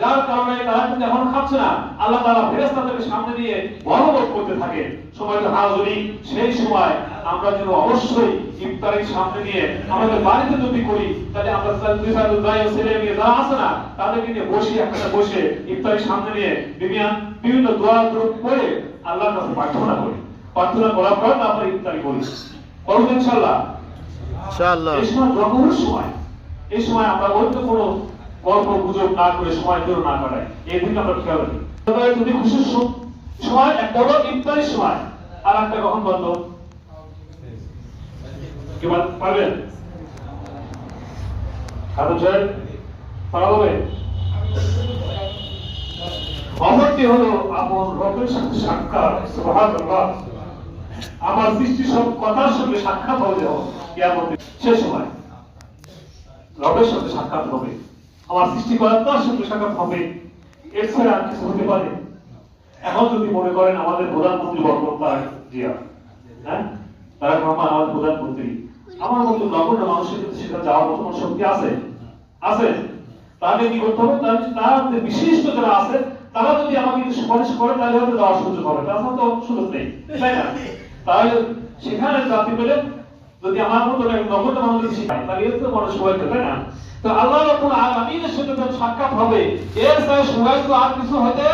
যার কারণে তারা কিন্তু এখন খাচ্ছে না। আল্লাহ তাআলা ফেরেশতাদেরকে সামনে দিয়ে বলবৎ করতে থাকে। সময় তো হাজরি, সেই সময় আমরা যেন অবশ্যই ইফতারের সামনে নিয়ে আমাদের বাড়িতে যদি করি, তাহলে আমরা দুই ভাই ছেলে মেয়ে যারা আছে না, তাদেরকে নিয়ে বসে একসাথে বসে ইফতারের সামনে নিয়ে বিভিন্ন দোয়া দরুদ পড়ে আল্লাহর কাছে প্রার্থনা করি। প্রার্থনা করার পর তারপরে ইফতারি করি। করব ইনশাআল্লাহ। ইনশাআল্লাহ। এই সময় জরুরি সময়, এই সময় আমরা অন্য কোনো গল্প গুজব না করে সময় ধরে না কাটাই, এই দিকে আমরা খেয়াল রাখি। যদি খুশির সময় একটা হলো ইফতারের সময়, আর একটা কখন বন্ধ কি পারবেন? খাদম সাহেব পারা হবে? অপরটি হলো আপন রবের সাথে সাক্ষাৎ। সুবহানাল্লাহ। আমার সৃষ্টি সব কথার সঙ্গে সাক্ষাৎ হয়ে যাও কিয়ামতের শেষ সময়। রবের সাথে সাক্ষাৎ হবে, আমার সৃষ্টিকর্তার সঙ্গে সাক্ষাৎ হবে, এর ছাড়া আর কিছু হতে পারে? এখন যদি মনে করেন আমাদের প্রধানমন্ত্রী বর্তমান তারা জিয়া, হ্যাঁ, তারা রহমান আমাদের প্রধানমন্ত্রী, আমার মতো নগণ্য মানুষের কিন্তু সেটা যাওয়ার মতো শক্তি আছে? আছে? তাহলে কি করতে হবে? তার বিশিষ্ট যারা আছে তারা যদি আমাকে সুপারিশ করে, তাহলে হয়তো যাওয়ার সুযোগ হবে, তাছাড়া তো সুযোগ নেই, তাই না? তাহলে সেখানে জাতি পেলে যদি আমার মতো নগণ্য মানুষ শিখায়, তাহলে এর তো মানুষ সবাই, তাই না? তো আল্লাহ রাব্বুল আলামিনের সাথে যখন সাক্ষাৎ হবে, এর সাথে সবাই তো আর কিছু হতে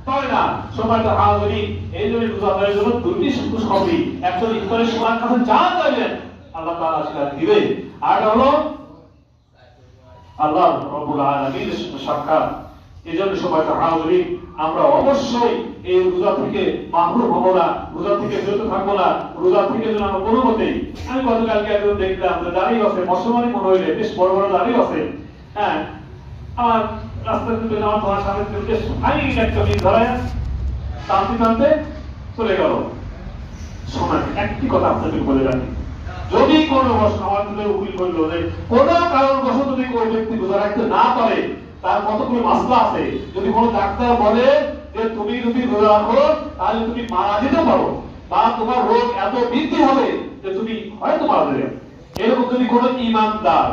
পারে না। সময় তো হাজরি, এই জন্য রোজাদারের জন্য দুটি খুশখবরি, একজন ইফতারের সময় কাছে যা চাইবেন আল্লাহ তাআলা সেটা দিবে, আর হলো আল্লাহ রাব্বুল আলামিনের সাথে সাক্ষাৎ। এজন্য সময় তো হাজরি, আমরা অবশ্যই এই রোজা থেকে মাহরুম হব না, রোজা থেকে বিরত থাকবো না, রোজা থেকে যেন আমরা কোনো মতেই। আমি গতকালকে একজন দেখলাম যে দাঁড়িয়ে আছে, মুসলমানই মনে হইলে বেশ বড় বড় দাঁড়িয়ে আছে, হ্যাঁ, আমার রাস্তা থেকে আমার তোমার সামনে বেশ ফাইন একটা মিল ধরায় টানতে টানতে চলে গেল। শোনেন, একটি কথা আপনাকে বলে রাখি, যদি কোনো আমাদের উকিল বললো যে কোনো কারণবশত যদি কোনো ব্যক্তি রোজা রাখতে না পারে, তার কতগুলো মাসলা আছে। যদি কোনো ডাক্তার বলে যে তুমি যদি রোজা রাখো তাহলে তুমি মারা যেতে পারো, বা তোমার রোগ এত বৃদ্ধি হবে যে তুমি হয়তো মারা যাবে, এরকম যদি কোনো ইমানদার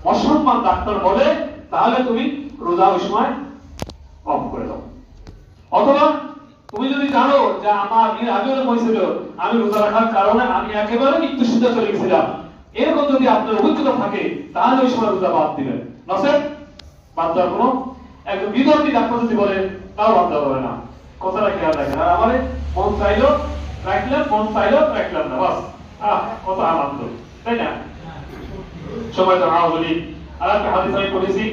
মুসলমান ডাক্তার বলে, তাহলে তুমি রোজা ওই সময় অফ করে দাও। অথবা তুমি যদি জানো যে আমার এর আগেও হয়েছিল, আমি রোজা রাখার কারণে আমি একেবারে মৃত্যু সিদ্ধা চলে গেছিলাম, এরকম যদি আপনার অভিজ্ঞতা থাকে, তাহলে ওই সময় রোজা বাদ দিবেন। নসেন বাদ দেওয়ার কোনো, একজন বিদর্মী ডাক্তার যদি বলে, তাও বাদ দেওয়া হবে না। কথাটা খেয়াল রাখেন। আর আমার মন চাইলো রাখলাম, মন চাইলো রাখলাম না, বাস কত আনন্দ, তাই না? সময় তো হাওয়া বলি। আর একটা হাদিস আমি পড়েছি,